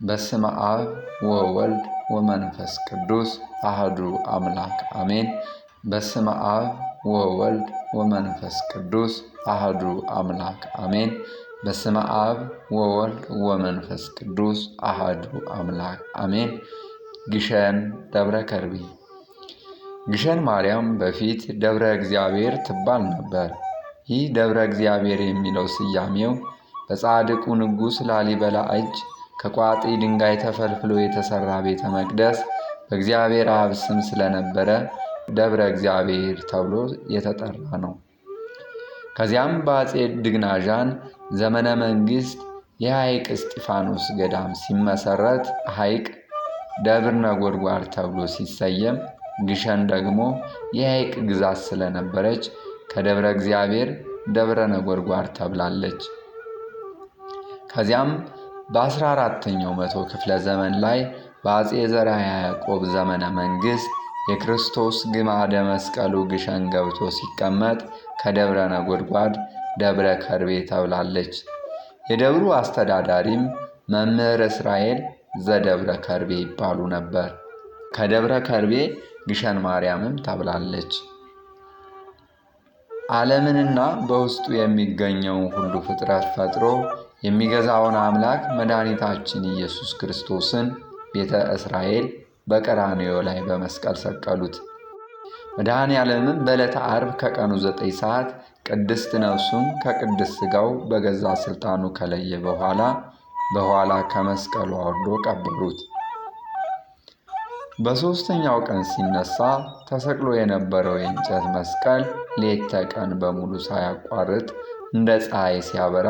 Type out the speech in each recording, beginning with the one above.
በስመ አብ ወወልድ ወመንፈስ ቅዱስ አሐዱ አምላክ አሜን። በስመ አብ ወወልድ ወመንፈስ ቅዱስ አሐዱ አምላክ አሜን። በስመ አብ ወወልድ ወመንፈስ ቅዱስ አሐዱ አምላክ አሜን። ግሸን ደብረ ከርቤ። ግሸን ማርያም በፊት ደብረ እግዚአብሔር ትባል ነበር። ይህ ደብረ እግዚአብሔር የሚለው ስያሜው በጻድቁ ንጉሥ ላሊበላ እጅ ከቋጢ ድንጋይ ተፈልፍሎ የተሰራ ቤተ መቅደስ በእግዚአብሔር አብ ስም ስለነበረ ደብረ እግዚአብሔር ተብሎ የተጠራ ነው። ከዚያም በአፄ ድግናዣን ዘመነ መንግስት የሐይቅ እስጢፋኖስ ገዳም ሲመሰረት ሐይቅ ደብረ ነጎድጓድ ተብሎ ሲሰየም፣ ግሸን ደግሞ የሐይቅ ግዛት ስለነበረች ከደብረ እግዚአብሔር ደብረ ነጎድጓድ ተብላለች። ከዚያም በ14ኛው መቶ ክፍለ ዘመን ላይ በአፄ ዘርዓ ያዕቆብ ዘመነ መንግስት የክርስቶስ ግማደ መስቀሉ ግሸን ገብቶ ሲቀመጥ ከደብረ ነጎድጓድ ደብረ ከርቤ ተብላለች። የደብሩ አስተዳዳሪም መምህር እስራኤል ዘደብረ ከርቤ ይባሉ ነበር። ከደብረ ከርቤ ግሸን ማርያምም ተብላለች። ዓለምንና በውስጡ የሚገኘውን ሁሉ ፍጥረት ፈጥሮ የሚገዛውን አምላክ መድኃኒታችን ኢየሱስ ክርስቶስን ቤተ እስራኤል በቀራንዮ ላይ በመስቀል ሰቀሉት። መድኃኔ ዓለምም በዕለተ ዓርብ ከቀኑ 9 ሰዓት ቅድስት ነፍሱን ከቅድስት ሥጋው በገዛ ሥልጣኑ ከለየ በኋላ ከመስቀሉ አውርዶ ቀበሩት። በሦስተኛው ቀን ሲነሳ ተሰቅሎ የነበረው የእንጨት መስቀል ሌት ተቀን በሙሉ ሳያቋርጥ እንደ ፀሐይ ሲያበራ፣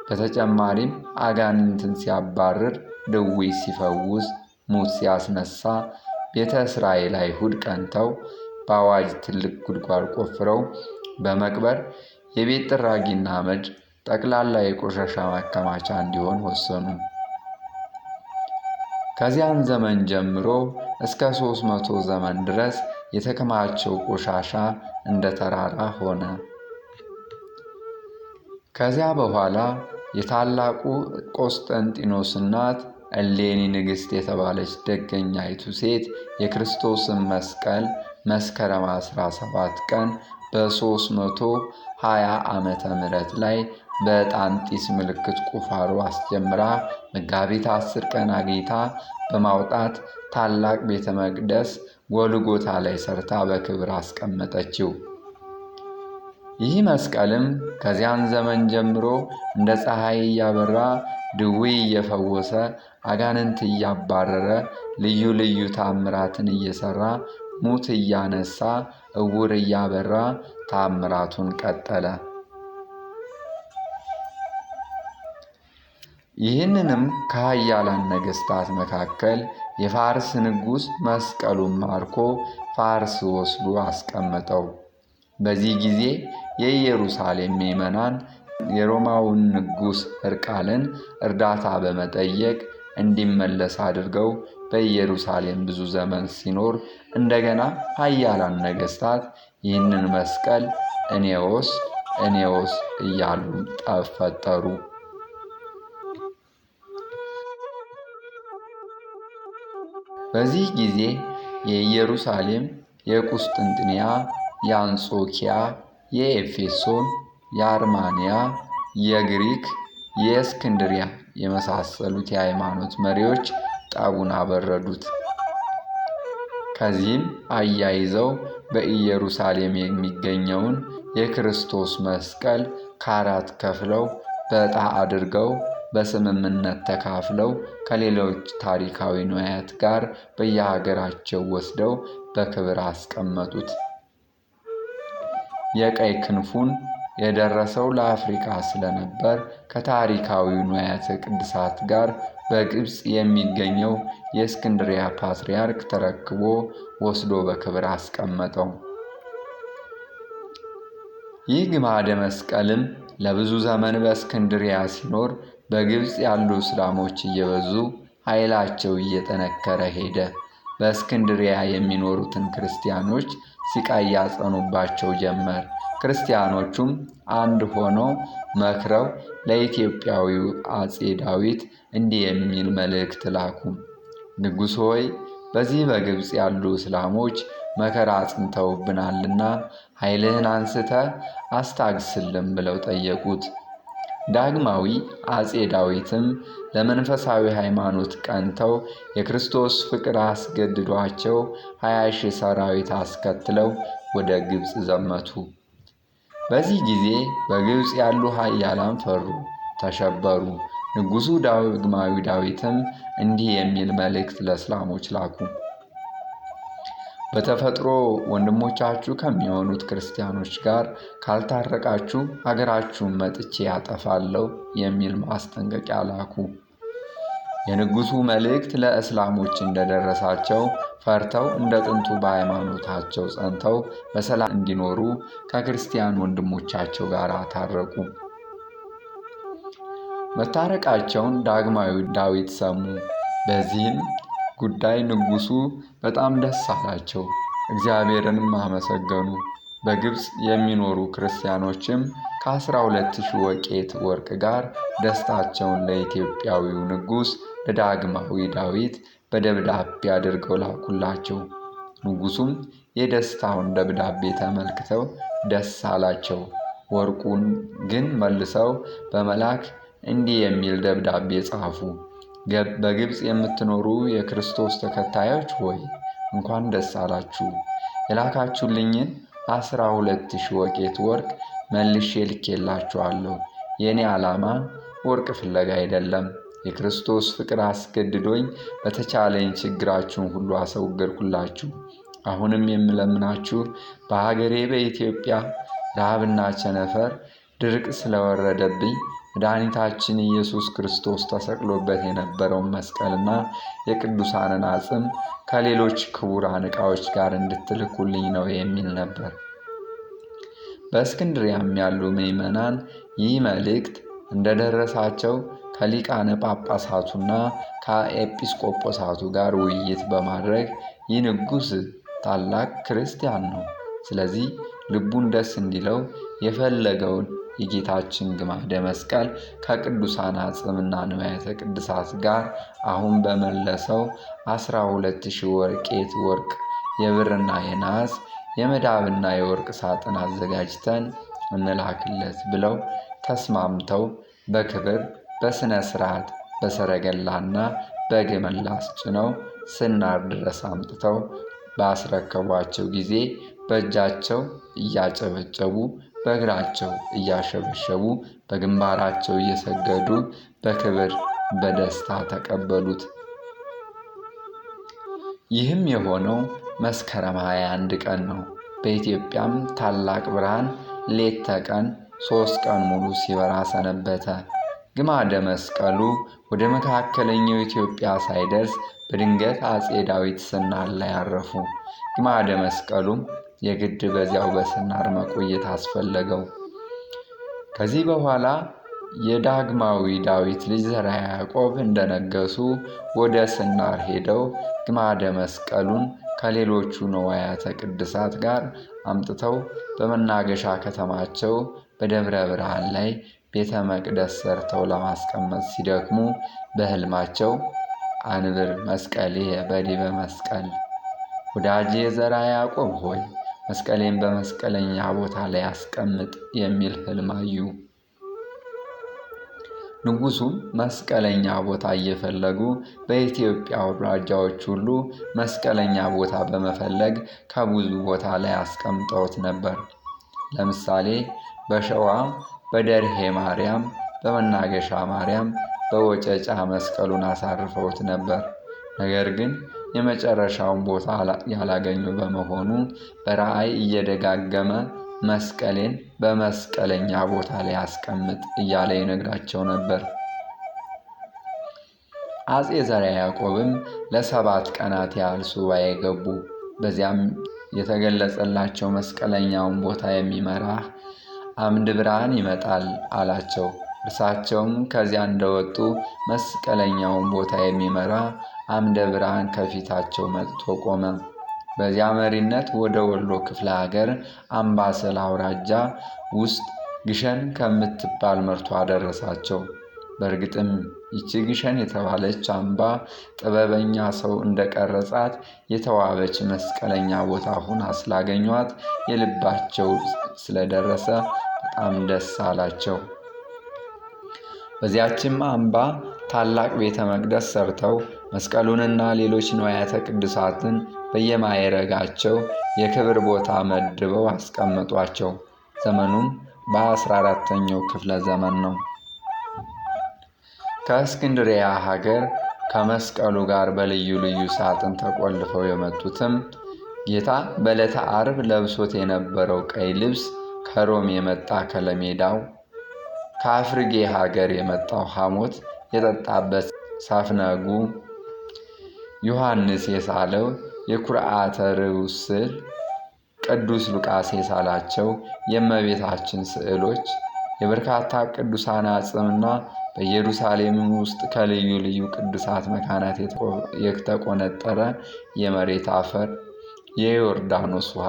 በተጨማሪም አጋንንትን ሲያባርር፣ ድዊ ሲፈውስ፣ ሙት ሲያስነሳ፣ ቤተ እስራኤል አይሁድ ቀንተው በአዋጅ ትልቅ ጉድጓድ ቆፍረው በመቅበር የቤት ጥራጊና አመድ ጠቅላላ የቆሻሻ ማከማቻ እንዲሆን ወሰኑ። ከዚያን ዘመን ጀምሮ እስከ 300 ዘመን ድረስ የተከማቸው ቆሻሻ እንደ ተራራ ሆነ። ከዚያ በኋላ የታላቁ ቆስጠንጢኖስ እናት እሌኒ ንግሥት የተባለች ደገኛይቱ ሴት የክርስቶስን መስቀል መስከረም 17 ቀን በ320 ዓመተ ምህረት ላይ በዕጣን ጢስ ምልክት ቁፋሮ አስጀምራ መጋቢት 10 ቀን አግኝታ በማውጣት ታላቅ ቤተ መቅደስ ጎልጎታ ላይ ሰርታ በክብር አስቀመጠችው። ይህ መስቀልም ከዚያን ዘመን ጀምሮ እንደ ፀሐይ እያበራ ድዊ እየፈወሰ አጋንንት እያባረረ ልዩ ልዩ ታምራትን እየሰራ ሙት እያነሳ ዕውር እያበራ ታምራቱን ቀጠለ። ይህንንም ከኃያላን ነገሥታት መካከል የፋርስ ንጉሥ መስቀሉን ማርኮ ፋርስ ወስዶ አስቀመጠው። በዚህ ጊዜ የኢየሩሳሌም ምዕመናን የሮማውን ንጉሥ ሕርቃልን እርዳታ በመጠየቅ እንዲመለስ አድርገው በኢየሩሳሌም ብዙ ዘመን ሲኖር እንደገና ኃያላን ነገሥታት ይህንን መስቀል እኔዎስ እያሉ ጠብ ፈጠሩ። በዚህ ጊዜ የኢየሩሳሌም፣ የቁስጥንጥንያ፣ የአንጾኪያ፣ የኤፌሶን፣ የአርማንያ፣ የግሪክ፣ የእስክንድሪያ የመሳሰሉት የሃይማኖት መሪዎች ጠቡን አበረዱት። ከዚህም አያይዘው በኢየሩሳሌም የሚገኘውን የክርስቶስ መስቀል ከአራት ከፍለው በዕጣ አድርገው በስምምነት ተካፍለው ከሌሎች ታሪካዊ ንዋያት ጋር በየሀገራቸው ወስደው በክብር አስቀመጡት። የቀይ ክንፉን የደረሰው ለአፍሪካ ስለነበር ከታሪካዊ ንዋያተ ቅድሳት ጋር በግብፅ የሚገኘው የእስክንድሪያ ፓትርያርክ ተረክቦ ወስዶ በክብር አስቀመጠው። ይህ ግማደ መስቀልም ለብዙ ዘመን በእስክንድሪያ ሲኖር በግብፅ ያሉ እስላሞች እየበዙ ኃይላቸው እየጠነከረ ሄደ። በእስክንድሪያ የሚኖሩትን ክርስቲያኖች ሲቃይ ያጸኑባቸው ጀመር። ክርስቲያኖቹም አንድ ሆነው መክረው ለኢትዮጵያዊው አፄ ዳዊት እንዲህ የሚል መልእክት ላኩ። ንጉሥ ሆይ፣ በዚህ በግብፅ ያሉ እስላሞች መከራ አጽንተውብናልና ኃይልህን አንስተ አስታግስልን ብለው ጠየቁት። ዳግማዊ አፄ ዳዊትም ለመንፈሳዊ ሃይማኖት ቀንተው የክርስቶስ ፍቅር አስገድዷቸው 20,000 ሰራዊት አስከትለው ወደ ግብፅ ዘመቱ። በዚህ ጊዜ በግብፅ ያሉ ኃያላን ፈሩ፣ ተሸበሩ። ንጉሡ ዳግማዊ ዳዊትም እንዲህ የሚል መልእክት ለእስላሞች ላኩ። በተፈጥሮ ወንድሞቻችሁ ከሚሆኑት ክርስቲያኖች ጋር ካልታረቃችሁ አገራችሁን መጥቼ ያጠፋለሁ የሚል ማስጠንቀቂያ ላኩ። የንጉሡ መልእክት ለእስላሞች እንደደረሳቸው ፈርተው እንደ ጥንቱ በሃይማኖታቸው ጸንተው በሰላም እንዲኖሩ ከክርስቲያን ወንድሞቻቸው ጋር ታረቁ። መታረቃቸውን ዳግማዊ ዳዊት ሰሙ። በዚህም ጉዳይ ንጉሡ በጣም ደስ አላቸው፣ እግዚአብሔርንም አመሰገኑ። በግብፅ የሚኖሩ ክርስቲያኖችም ከ12,000 ወቄት ወርቅ ጋር ደስታቸውን ለኢትዮጵያዊው ንጉሥ ለዳግማዊ ዳዊት በደብዳቤ አድርገው ላኩላቸው። ንጉሡም የደስታውን ደብዳቤ ተመልክተው ደስ አላቸው። ወርቁን ግን መልሰው በመላክ እንዲህ የሚል ደብዳቤ ጻፉ። በግብፅ የምትኖሩ የክርስቶስ ተከታዮች ሆይ እንኳን ደስ አላችሁ። የላካችሁልኝን 12,000 ወቄት ወርቅ መልሼ ልኬላችኋለሁ። የእኔ ዓላማ ወርቅ ፍለጋ አይደለም። የክርስቶስ ፍቅር አስገድዶኝ በተቻለኝ ችግራችሁን ሁሉ አስወገድኩላችሁ። አሁንም የምለምናችሁ በሀገሬ በኢትዮጵያ ረሃብና ቸነፈር ድርቅ ስለወረደብኝ መድኃኒታችን ኢየሱስ ክርስቶስ ተሰቅሎበት የነበረውን መስቀልና የቅዱሳንን አጽም ከሌሎች ክቡራን ዕቃዎች ጋር እንድትልኩልኝ ነው የሚል ነበር። በእስክንድርያም ያሉ ምዕመናን ይህ መልእክት እንደደረሳቸው ከሊቃነ ጳጳሳቱና ከኤጲስቆጶሳቱ ጋር ውይይት በማድረግ ይህ ንጉሥ ታላቅ ክርስቲያን ነው፣ ስለዚህ ልቡን ደስ እንዲለው የፈለገውን የጌታችን ግማደ መስቀል ከቅዱሳን አጽምና ንዋያተ ቅድሳት ጋር አሁን በመለሰው 12,000 ወቄት ወርቅ የብርና የነሐስ የመዳብና የወርቅ ሳጥን አዘጋጅተን እንላክለት ብለው ተስማምተው በክብር በሥነ ሥርዓት በሰረገላና በግመል አስጭነው ስናር ድረስ አምጥተው ባስረከቧቸው ጊዜ በእጃቸው እያጨበጨቡ በእግራቸው እያሸበሸቡ በግንባራቸው እየሰገዱ በክብር በደስታ ተቀበሉት። ይህም የሆነው መስከረም 21 ቀን ነው። በኢትዮጵያም ታላቅ ብርሃን ሌት ተቀን 3 ቀን ሙሉ ሲበራ ሰነበተ። ግማደ መስቀሉ ወደ መካከለኛው ኢትዮጵያ ሳይደርስ በድንገት አፄ ዳዊት ስናር ላይ አረፉ። ግማደ መስቀሉም የግድ በዚያው በስናር መቆየት አስፈለገው። ከዚህ በኋላ የዳግማዊ ዳዊት ልጅ ዘርዓ ያዕቆብ እንደነገሱ ወደ ስናር ሄደው ግማደ መስቀሉን ከሌሎቹ ንዋያተ ቅድሳት ጋር አምጥተው በመናገሻ ከተማቸው በደብረ ብርሃን ላይ ቤተ መቅደስ ሰርተው ለማስቀመጥ ሲደክሙ በሕልማቸው አንብር መስቀልየ በዲበ መስቀል፣ ወዳጄ ዘርዓ ያዕቆብ ሆይ መስቀሌን በመስቀለኛ ቦታ ላይ አስቀምጥ የሚል ሕልም አዩ። ንጉሡም መስቀለኛ ቦታ እየፈለጉ በኢትዮጵያ አውራጃዎች ሁሉ መስቀለኛ ቦታ በመፈለግ ከብዙ ቦታ ላይ አስቀምጠውት ነበር። ለምሳሌ በሸዋ በደርሄ ማርያም፣ በመናገሻ ማርያም፣ በወጨጫ መስቀሉን አሳርፈውት ነበር። ነገር ግን የመጨረሻውን ቦታ ያላገኙ በመሆኑ በራእይ እየደጋገመ መስቀሌን በመስቀለኛ ቦታ ላይ አስቀምጥ እያለ ይነግራቸው ነበር። አፄ ዘርዓ ያዕቆብም ለ7 ቀናት ያህል ሱባዔ ገቡ። በዚያም የተገለጸላቸው መስቀለኛውን ቦታ የሚመራህ አምድ ብርሃን ይመጣል አላቸው። እርሳቸውም ከዚያ እንደወጡ መስቀለኛውን ቦታ የሚመራ አምደ ብርሃን ከፊታቸው መጥቶ ቆመ። በዚያ መሪነት ወደ ወሎ ክፍለ ሀገር አምባሰል አውራጃ ውስጥ ግሸን ከምትባል መርቶ አደረሳቸው። በእርግጥም ይቺ ግሸን የተባለች አምባ ጥበበኛ ሰው እንደቀረጻት የተዋበች መስቀለኛ ቦታ ሁና ስላገኟት የልባቸው ስለደረሰ በጣም ደስ አላቸው። በዚያችም አምባ ታላቅ ቤተ መቅደስ ሰርተው መስቀሉንና ሌሎች ንዋያተ ቅዱሳትን በየማዕረጋቸው የክብር ቦታ መድበው አስቀመጧቸው። ዘመኑም በ14ኛው ክፍለ ዘመን ነው። ከእስክንድሪያ ሀገር ከመስቀሉ ጋር በልዩ ልዩ ሳጥን ተቆልፈው የመጡትም ጌታ በዕለተ ዓርብ ለብሶት የነበረው ቀይ ልብስ፣ ከሮም የመጣ ከለሜዳው፣ ከአፍርጌ ሀገር የመጣው ሐሞት የጠጣበት ሳፍነጉ፣ ዮሐንስ የሳለው የኩርዓተ ርዕስ ስዕል፣ ቅዱስ ሉቃስ የሳላቸው የእመቤታችን ስዕሎች፣ የበርካታ ቅዱሳን አጽምና በኢየሩሳሌም ውስጥ ከልዩ ልዩ ቅዱሳት መካናት የተቆነጠረ የመሬት አፈር፣ የዮርዳኖስ ውሃ፣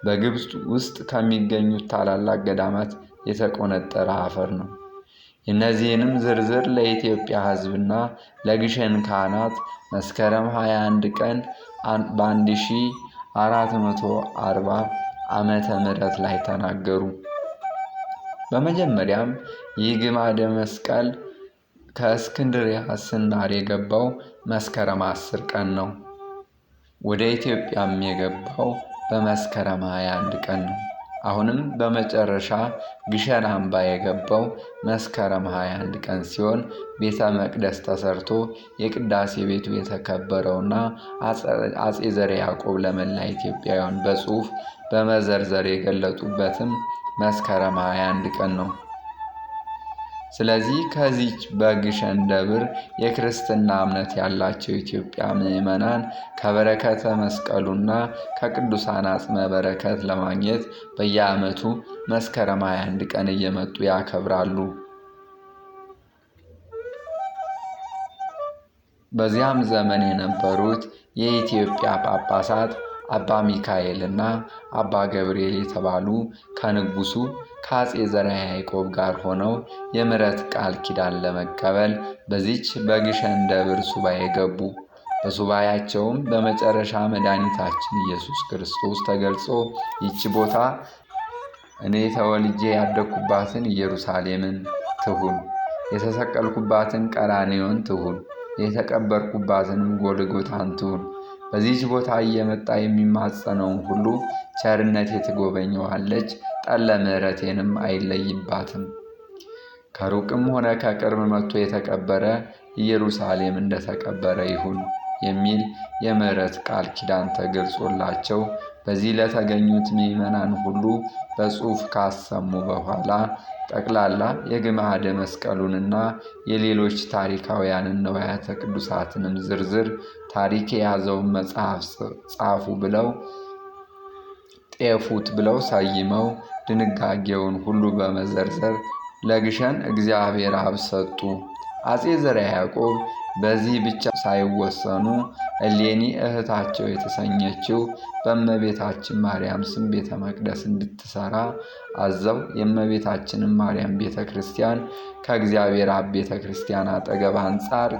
በግብፅ ውስጥ ከሚገኙት ታላላቅ ገዳማት የተቆነጠረ አፈር ነው። እነዚህንም ዝርዝር ለኢትዮጵያ ሕዝብና ለግሸን ካህናት መስከረም 21 ቀን በ1440 ዓመተ ምህረት ላይ ተናገሩ። በመጀመሪያም ይህ ግማደ መስቀል ከእስክንድርያ ስናር የገባው መስከረም 10 ቀን ነው። ወደ ኢትዮጵያም የገባው በመስከረም 21 ቀን ነው። አሁንም በመጨረሻ ግሸን አምባ የገባው መስከረም 21 ቀን ሲሆን ቤተ መቅደስ ተሰርቶ የቅዳሴ ቤቱ የተከበረውና አጼ ዘርዓ ያዕቆብ ለመላ ኢትዮጵያውያን በጽሑፍ በመዘርዘር የገለጡበትም መስከረም 21 ቀን ነው። ስለዚህ ከዚች በግሸን ደብር የክርስትና እምነት ያላቸው ኢትዮጵያ ምዕመናን ከበረከተ መስቀሉና ከቅዱሳን አጽመ በረከት ለማግኘት በየዓመቱ መስከረም 21 ቀን እየመጡ ያከብራሉ። በዚያም ዘመን የነበሩት የኢትዮጵያ ጳጳሳት አባ ሚካኤል እና አባ ገብርኤል የተባሉ ከንጉሱ ከአጼ ዘርዓ ያዕቆብ ጋር ሆነው የምሕረት ቃል ኪዳን ለመቀበል በዚች በግሸን ደብር ሱባኤ ገቡ። በሱባኤያቸውም በመጨረሻ መድኃኒታችን ኢየሱስ ክርስቶስ ተገልጾ ይቺ ቦታ እኔ ተወልጄ ያደግኩባትን ኢየሩሳሌምን ትሁን፣ የተሰቀልኩባትን ቀራንዮን ትሁን፣ የተቀበርኩባትንም ጎልጎታን ትሁን፣ በዚህች ቦታ እየመጣ የሚማጸነውን ሁሉ ቸርነቴ ትጎበኘዋለች፣ ጠለ ምሕረቴንም አይለይባትም። ከሩቅም ሆነ ከቅርብ መጥቶ የተቀበረ ኢየሩሳሌም እንደተቀበረ ይሁን የሚል የምሕረት ቃል ኪዳን ተገልጾላቸው በዚህ ለተገኙት ምዕመናን ሁሉ በጽሑፍ ካሰሙ በኋላ ጠቅላላ የግማደ መስቀሉንና የሌሎች ታሪካውያንን ንዋያተ ቅዱሳትንም ዝርዝር ታሪክ የያዘውን መጽሐፍ ጻፉ ብለው ጤፉት ብለው ሰይመው ድንጋጌውን ሁሉ በመዘርዘር ለግሸን እግዚአብሔር አብ ሰጡ። አጼ ዘርዓ ያዕቆብ በዚህ ብቻ ሳይወሰኑ እሌኒ እህታቸው የተሰኘችው በእመቤታችን ማርያም ስም ቤተ መቅደስ እንድትሰራ አዘው የእመቤታችንን ማርያም ቤተ ክርስቲያን ከእግዚአብሔር አብ ቤተ ክርስቲያን አጠገብ አንጻር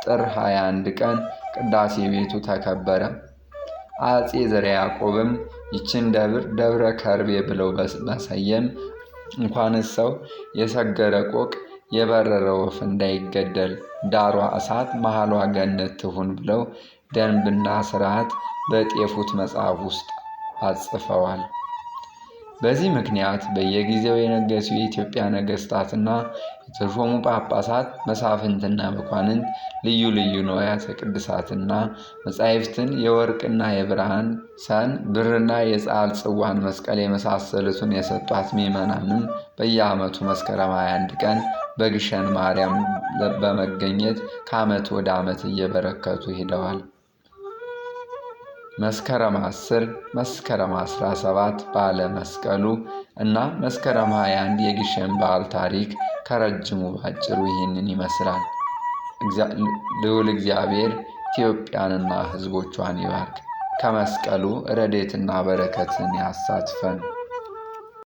ጥር 21 ቀን ቅዳሴ ቤቱ ተከበረ። አጼ ዘርዓ ያዕቆብም ይችን ደብር ደብረ ከርቤ ብለው መሰየም እንኳንስ ሰው የሰገረ ቆቅ የበረረ ወፍ እንዳይገደል ዳሯ እሳት መሃሏ ገነት ትሁን ብለው ደንብና ስርዓት በጤፉት መጽሐፍ ውስጥ አጽፈዋል። በዚህ ምክንያት በየጊዜው የነገሱ የኢትዮጵያ ነገስታትና የተሾሙ ጳጳሳት፣ መሳፍንትና መኳንንት ልዩ ልዩ ንዋያተ ቅድሳትና መጻሕፍትን የወርቅና የብርሃን ሰን፣ ብርና የፀዓል ጽዋን፣ መስቀል የመሳሰሉትን የሰጧት ምዕመናንም በየዓመቱ መስከረም 21 ቀን በግሸን ማርያም በመገኘት ከዓመት ወደ ዓመት እየበረከቱ ሄደዋል። መስከረም 10፣ መስከረም 17 በዓለ መስቀሉ እና መስከረም 21 የግሸን በዓል ታሪክ ከረጅሙ ባጭሩ ይህንን ይመስላል። ልዑል እግዚአብሔር ኢትዮጵያንና ሕዝቦቿን ይባርክ። ከመስቀሉ ረድኤትና በረከትን ያሳትፈን።